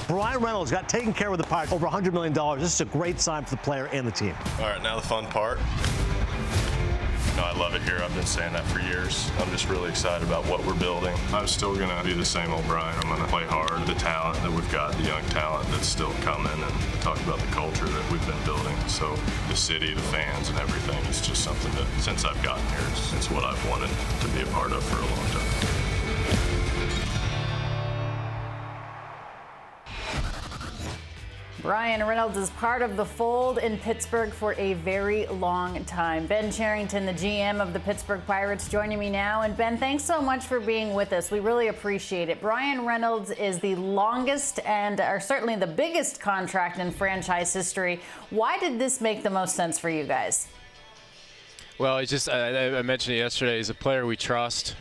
Bryan Reynolds got taken care of with the Pirates, over $100 million. This is a great sign for the player and the team. All right, now the fun part. No, I love it here. I've been saying that for years. I'm just really excited about what we're building. I'm still going to be the same old Bryan. I'm going to play hard. The talent that we've got, the young talent that's still coming, and talk about the culture that we've been building. So the city, the fans, and everything is just something that, since I've gotten here, it's what I've wanted to be a part of for a long time. Bryan Reynolds is part of the fold in Pittsburgh for a very long time. Ben Cherington, the GM of the Pittsburgh Pirates, joining me now. And Ben, thanks so much for being with us. We really appreciate it. Bryan Reynolds is the longest and or certainly the biggest contract in franchise history. Why did this make the most sense for you guys? Well, it's just I mentioned it yesterday. He's a player we trust.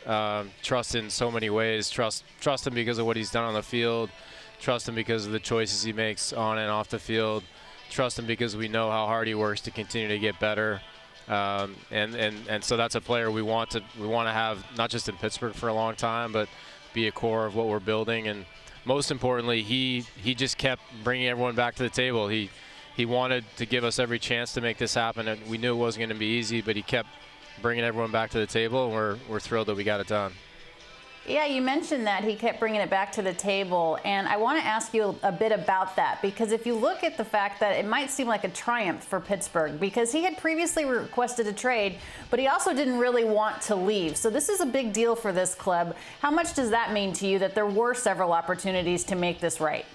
Trust in so many ways. Trust him because of what he's done on the field. Trust him because of the choices he makes on and off the field. Trust him because we know how hard he works to continue to get better. And so that's a player we want to have not just in Pittsburgh for a long time, but be a core of what we're building. And most importantly, he just kept bringing everyone back to the table. He wanted to give us every chance to make this happen, and we knew it wasn't going to be easy, but he kept bringing everyone back to the table, and we're thrilled that we got it done. Yeah, you mentioned that he kept bringing it back to the table, and I want to ask you a bit about that, because if you look at the fact that it might seem like a triumph for Pittsburgh, because he had previously requested a trade, but he also didn't really want to leave. So this is a big deal for this club. How much does that mean to you that there were several opportunities to make this right?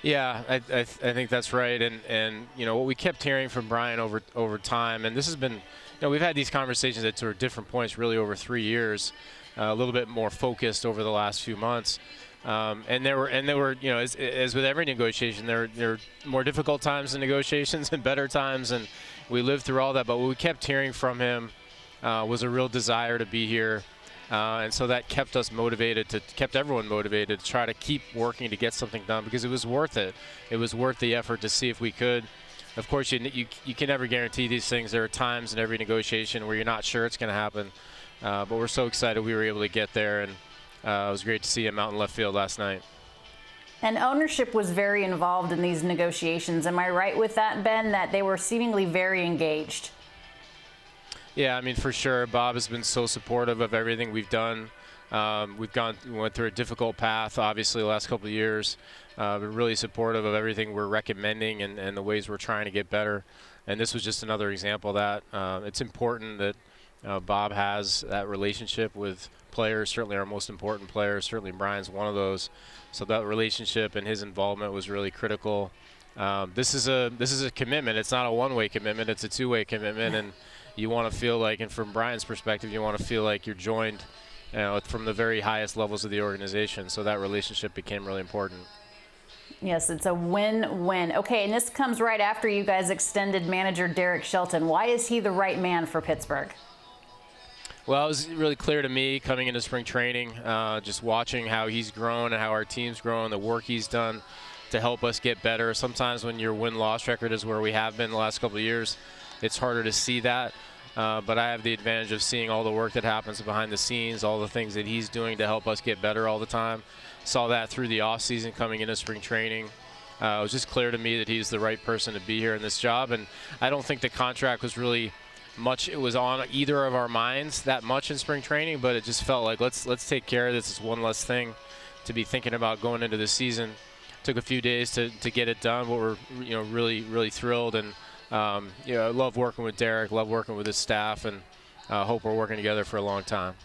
Yeah, I think that's right, and you know what we kept hearing from Bryan over time, and this has been, you know, we've had these conversations at sort of different points really over 3 years. A little bit more focused over the last few months, and there were, you know, as with every negotiation, there are more difficult times in negotiations and better times, and we lived through all that. But what we kept hearing from him was a real desire to be here, and so that kept us motivated, kept everyone motivated to try to keep working to get something done, because it was worth it. It was worth the effort to see if we could. Of course, you can never guarantee these things. There are times in every negotiation where you're not sure it's going to happen. But we're so excited we were able to get there, and it was great to see him out in left field last night. And ownership was very involved in these negotiations. Am I right with that, Ben, that they were seemingly very engaged? Yeah, I mean, for sure. Bob has been so supportive of everything we've done. We went through a difficult path, obviously, the last couple of years. But really supportive of everything we're recommending and the ways we're trying to get better. And this was just another example of that. It's important that Bob has that relationship with players, certainly our most important players. Certainly Bryan's one of those. So that relationship and his involvement was really critical. This is a commitment. It's not a one-way commitment. It's a two-way commitment, and you want to feel like, and from Bryan's perspective, you want to feel like you're joined, you know, from the very highest levels of the organization. So that relationship became really important. Yes, it's a win-win. Okay, and this comes right after you guys extended manager Derek Shelton. Why is he the right man for Pittsburgh? Well, it was really clear to me coming into spring training, just watching how he's grown and how our team's grown, the work he's done to help us get better. Sometimes when your win-loss record is where we have been the last couple of years, it's harder to see that. But I have the advantage of seeing all the work that happens behind the scenes, all the things that he's doing to help us get better all the time. Saw that through the offseason coming into spring training. It was just clear to me that he's the right person to be here in this job. And I don't think the contract was really much, it was on either of our minds that much in spring training, but it just felt like let's take care of this. It's one less thing to be thinking about going into the season. Took a few days to get it done, but we're, you know, really thrilled, and you know, I love working with Derek, love working with his staff, and hope we're working together for a long time.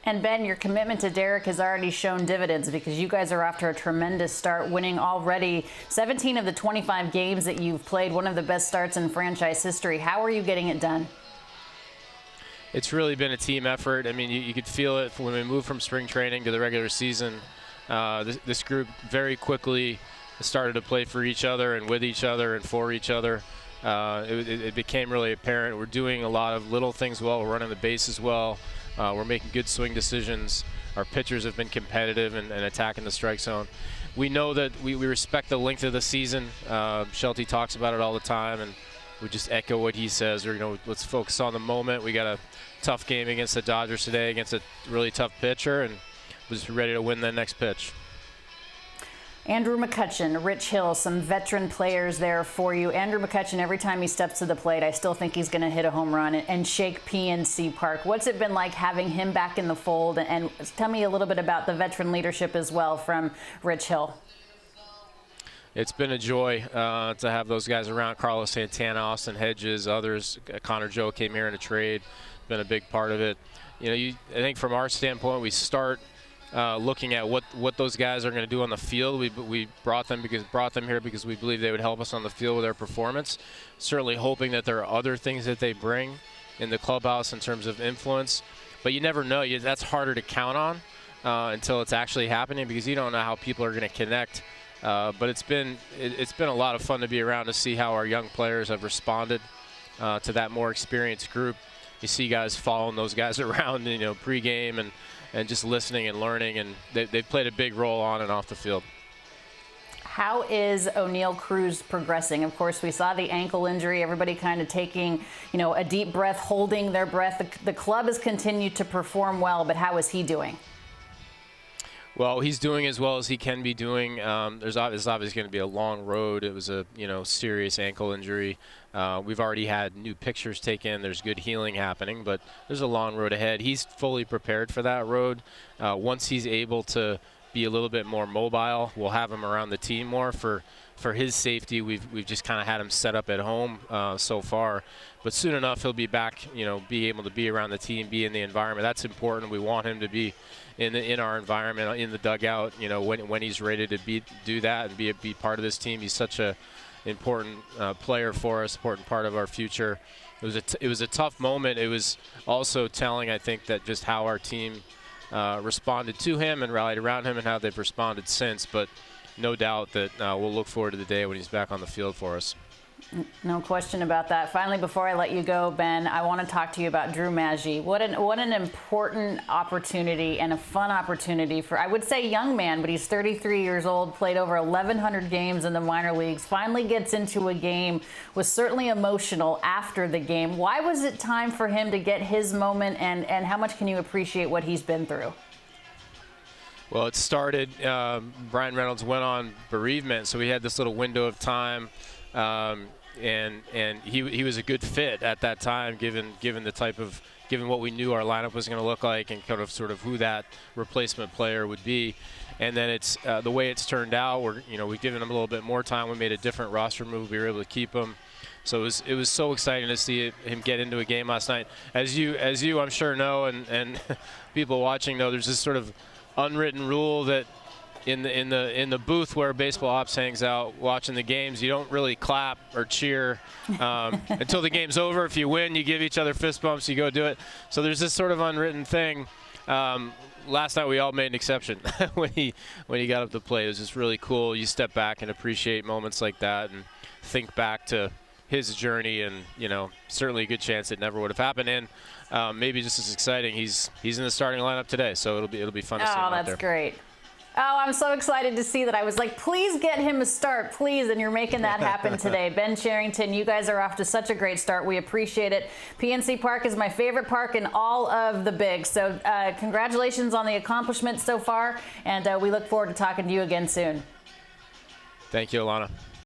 And Ben, your commitment to Derek has already shown dividends, because you guys are off to a tremendous start, winning already 17 of the 25 games that you've played, one of the best starts in franchise history. How are you getting it done? It's really been a team effort. I mean, you could feel it when we moved from spring training to the regular season. This group very quickly started to play for each other and with each other and for each other. It became really apparent. We're doing a lot of little things well. We're running the bases well. We're making good swing decisions. Our pitchers have been competitive and attacking the strike zone. We know that we respect the length of the season. Shelty talks about it all the time, and we just echo what he says. Or, you know, let's focus on the moment. We got a tough game against the Dodgers today against a really tough pitcher, and we're just ready to win the next pitch. Andrew McCutchen, Rich Hill, some veteran players there for you. Andrew McCutchen, every time he steps to the plate, I still think he's going to hit a home run and shake PNC Park. What's it been like having him back in the fold? And tell me a little bit about the veteran leadership as well from Rich Hill. It's been a joy to have those guys around. Carlos Santana, Austin Hedges, others. Connor Joe came here in a trade. Been a big part of it. You know, I think from our standpoint, we start looking at what those guys are going to do on the field. We brought them here because we believe they would help us on the field with their performance. Certainly hoping that there are other things that they bring in the clubhouse in terms of influence. But you never know. That's harder to count on until it's actually happening, because you don't know how people are going to connect. But it's been a lot of fun to be around to see how our young players have responded to that more experienced group. You see guys following those guys around, you know, pregame and just listening and learning, and they've played a big role on and off the field. How is O'Neal Cruz progressing? Of course, we saw the ankle injury, everybody kind of taking, you know, a deep breath, holding their breath. The club has continued to perform well, but how is he doing? Well, he's doing as well as he can be doing. There's obviously going to be a long road. It was a serious ankle injury. We've already had new pictures taken. There's good healing happening, but there's a long road ahead. He's fully prepared for that road. Once he's able to be a little bit more mobile, we'll have him around the team more. For his safety, we've just kind of had him set up at home so far. But soon enough, he'll be back, be able to be around the team, be in the environment. That's important. We want him to be in our environment, in the dugout, when he's ready to do that and be part of this team. He's such a important player for us, important part of our future. It was a tough moment. It was also telling, I think, that just how our team responded to him and rallied around him and how they've responded since. But no doubt that we'll look forward to the day when he's back on the field for us. No question about that. Finally, before I let you go, Ben, I want to talk to you about Drew Maggi. What an important opportunity and a fun opportunity for, I would say, young man, but he's 33 years old, played over 1,100 games in the minor leagues, finally gets into a game, was certainly emotional after the game. Why was it time for him to get his moment, and how much can you appreciate what he's been through? Well, it started, Bryan Reynolds went on bereavement, so we had this little window of time. And he was a good fit at that time, given what we knew our lineup was going to look like and sort of who that replacement player would be. And then it's the way it's turned out. We've given him a little bit more time. We made a different roster move. We were able to keep him. So it was so exciting to see him get into a game last night. As you I'm sure know, and people watching know, there's this sort of unwritten rule that in the booth where baseball ops hangs out watching the games, you don't really clap or cheer until the game's over. If you win, you give each other fist bumps, you go do it. So there's this sort of unwritten thing. Last night we all made an exception when he got up to play. It was just really cool. You step back and appreciate moments like that and think back to his journey, and certainly a good chance it never would have happened. And maybe just as exciting, he's in the starting lineup today, so it'll be fun to see him out there. Oh, that's great. Oh, I'm so excited to see that. I was like, please get him a start, please. And you're making that happen today. Ben Cherington, you guys are off to such a great start. We appreciate it. PNC Park is my favorite park in all of the bigs. So congratulations on the accomplishment so far. And we look forward to talking to you again soon. Thank you, Alana.